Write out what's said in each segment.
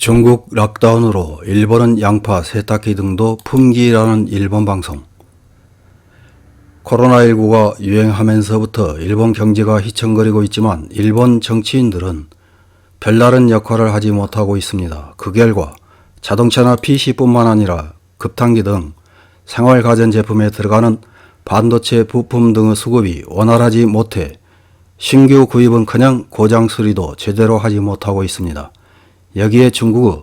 중국 락다운으로 일본은 양파, 세탁기 등도 품귀라는 일본 방송. 코로나19가 유행하면서부터 일본 경제가 휘청거리고 있지만 일본 정치인들은 별다른 역할을 하지 못하고 있습니다. 그 결과 자동차나 PC뿐만 아니라 급탕기 등 생활가전제품에 들어가는 반도체 부품 등의 수급이 원활하지 못해 신규 구입은커녕 고장 수리도 제대로 하지 못하고 있습니다. 여기에 중국의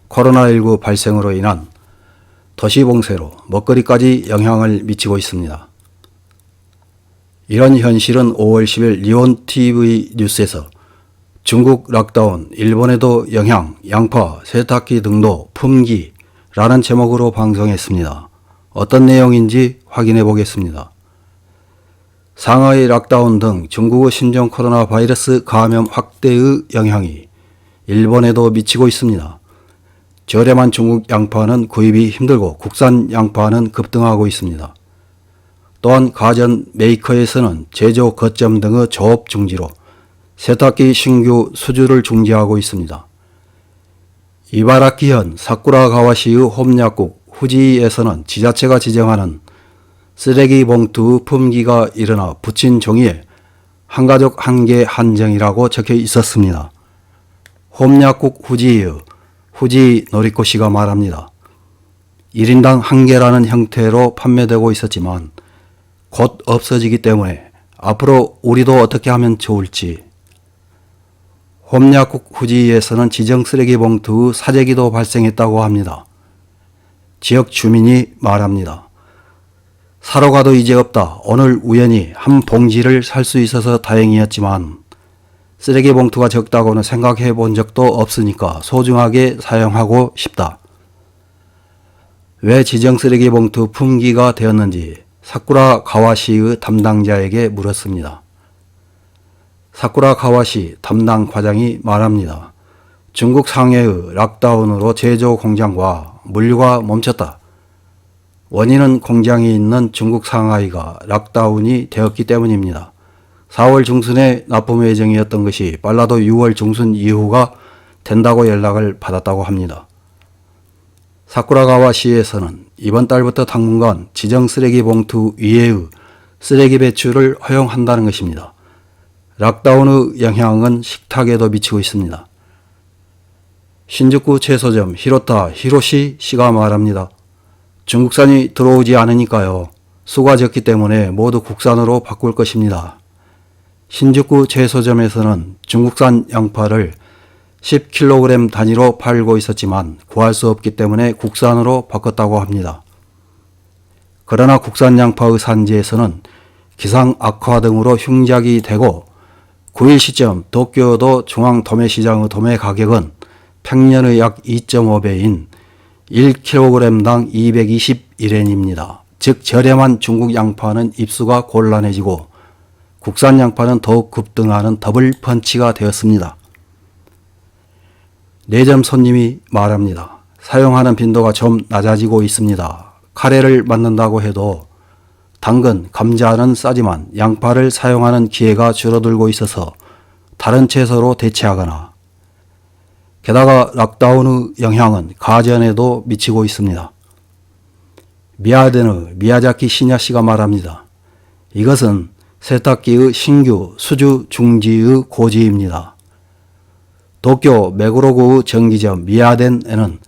코로나19 발생으로 인한 도시 봉쇄로 먹거리까지 영향을 미치고 있습니다. 이런 현실은 5월 10일 리온TV 뉴스에서 중국 락다운, 일본에도 영향, 양파, 세탁기 등도 품귀라는 제목으로 방송했습니다. 어떤 내용인지 확인해 보겠습니다. 상하이 락다운 등 중국의 신종 코로나 바이러스 감염 확대의 영향이 일본에도 미치고 있습니다. 저렴한 중국 양파는 구입이 힘들고 국산 양파는 급등하고 있습니다. 또한 가전 메이커에서는 제조 거점 등의 조업 중지로 세탁기 신규 수주를 중지하고 있습니다. 이바라키현 사쿠라가와시의 홈약국 후지에서는 지자체가 지정하는 쓰레기 봉투 품귀가 일어나 붙인 종이에 한가족 한 개 한정이라고 적혀 있었습니다. 홈약국 후지의 후지 노리코시가 말합니다. 1인당 한 개라는 형태로 판매되고 있었지만 곧 없어지기 때문에 앞으로 우리도 어떻게 하면 좋을지. 홈약국 후지에서는 지정 쓰레기 봉투 사재기도 발생했다고 합니다. 지역 주민이 말합니다. 사러 가도 이제 없다. 오늘 우연히 한 봉지를 살 수 있어서 다행이었지만 쓰레기 봉투가 적다고는 생각해 본 적도 없으니까 소중하게 사용하고 싶다. 왜 지정 쓰레기 봉투 품귀가 되었는지 사쿠라 가와시의 담당자에게 물었습니다. 사쿠라 가와시 담당 과장이 말합니다. 중국 상해의 락다운으로 제조 공장과 물류가 멈췄다. 원인은 공장이 있는 중국 상하이가 락다운이 되었기 때문입니다. 4월 중순에 납품 예정이었던 것이 빨라도 6월 중순 이후가 된다고 연락을 받았다고 합니다. 사쿠라가와시에서는 이번 달부터 당분간 지정 쓰레기 봉투 이외의 쓰레기 배출을 허용한다는 것입니다. 락다운의 영향은 식탁에도 미치고 있습니다. 신주쿠 채소점 히로타 히로시 씨가 말합니다. 중국산이 들어오지 않으니까요. 수가 적기 때문에 모두 국산으로 바꿀 것입니다. 신주쿠 채소점에서는 중국산 양파를 10kg 단위로 팔고 있었지만 구할 수 없기 때문에 국산으로 바꿨다고 합니다. 그러나 국산 양파의 산지에서는 기상 악화 등으로 흉작이 되고 9일 시점 도쿄도 중앙 도매시장의 도매 가격은 평년의 약 2.5배인 1kg당 221엔입니다. 즉 저렴한 중국 양파는 입수가 곤란해지고 국산 양파는 더욱 급등하는 더블 펀치가 되었습니다. 내점 손님이 말합니다. 사용하는 빈도가 좀 낮아지고 있습니다. 카레를 만든다고 해도 당근, 감자는 싸지만 양파를 사용하는 기회가 줄어들고 있어서 다른 채소로 대체하거나 게다가 락다운의 영향은 가전에도 미치고 있습니다. 미야덴의 미야자키 시냐 씨가 말합니다. 이것은 세탁기의 신규 수주 중지의 고지입니다. 도쿄 메구로구의 전기점 미야덴에는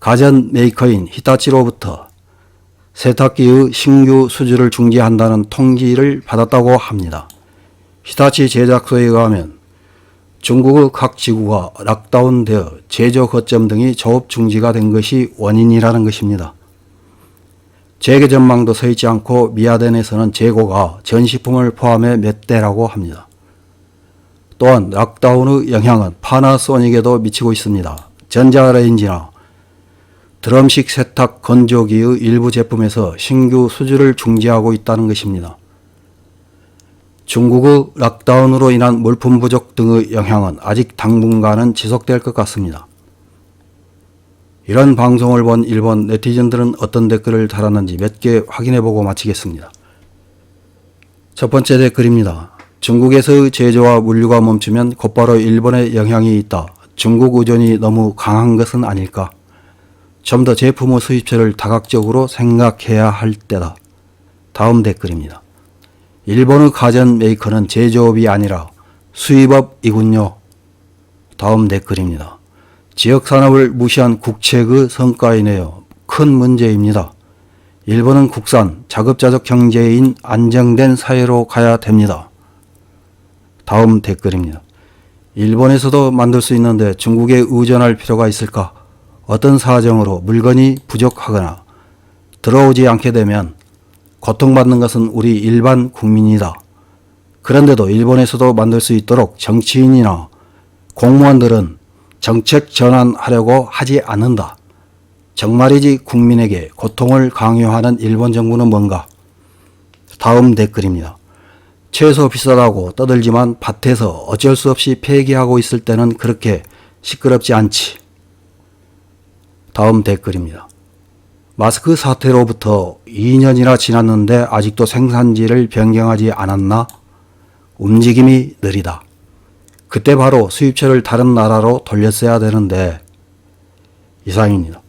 가전 메이커인 히타치로부터 세탁기의 신규 수주를 중지한다는 통지를 받았다고 합니다. 히타치 제작소에 의하면 중국의 각 지구가 락다운되어 제조 거점 등이 조업 중지가 된 것이 원인이라는 것입니다. 재개 전망도 서 있지 않고 미야덴에서는 재고가 전시품을 포함해 몇 대라고 합니다. 또한 락다운의 영향은 파나소닉에도 미치고 있습니다. 전자레인지나 드럼식 세탁 건조기의 일부 제품에서 신규 수주를 중지하고 있다는 것입니다. 중국의 락다운으로 인한 물품 부족 등의 영향은 아직 당분간은 지속될 것 같습니다. 이런 방송을 본 일본 네티즌들은 어떤 댓글을 달았는지 몇 개 확인해보고 마치겠습니다. 첫 번째 댓글입니다. 중국에서의 제조와 물류가 멈추면 곧바로 일본에 영향이 있다. 중국 의존이 너무 강한 것은 아닐까? 좀 더 제품의 수입처를 다각적으로 생각해야 할 때다. 다음 댓글입니다. 일본의 가전 메이커는 제조업이 아니라 수입업이군요. 다음 댓글입니다. 지역산업을 무시한 국책의 성과이네요. 큰 문제입니다. 일본은 국산, 자급자족 경제인 안정된 사회로 가야 됩니다. 다음 댓글입니다. 일본에서도 만들 수 있는데 중국에 의존할 필요가 있을까? 어떤 사정으로 물건이 부족하거나 들어오지 않게 되면 고통받는 것은 우리 일반 국민이다. 그런데도 일본에서도 만들 수 있도록 정치인이나 공무원들은 정책 전환하려고 하지 않는다. 정말이지 국민에게 고통을 강요하는 일본 정부는 뭔가? 다음 댓글입니다. 채소 비싸다고 떠들지만 밭에서 어쩔 수 없이 폐기하고 있을 때는 그렇게 시끄럽지 않지. 다음 댓글입니다. 마스크 사태로부터 2년이나 지났는데 아직도 생산지를 변경하지 않았나? 움직임이 느리다. 그때 바로 수입처를 다른 나라로 돌렸어야 되는데. 이상입니다.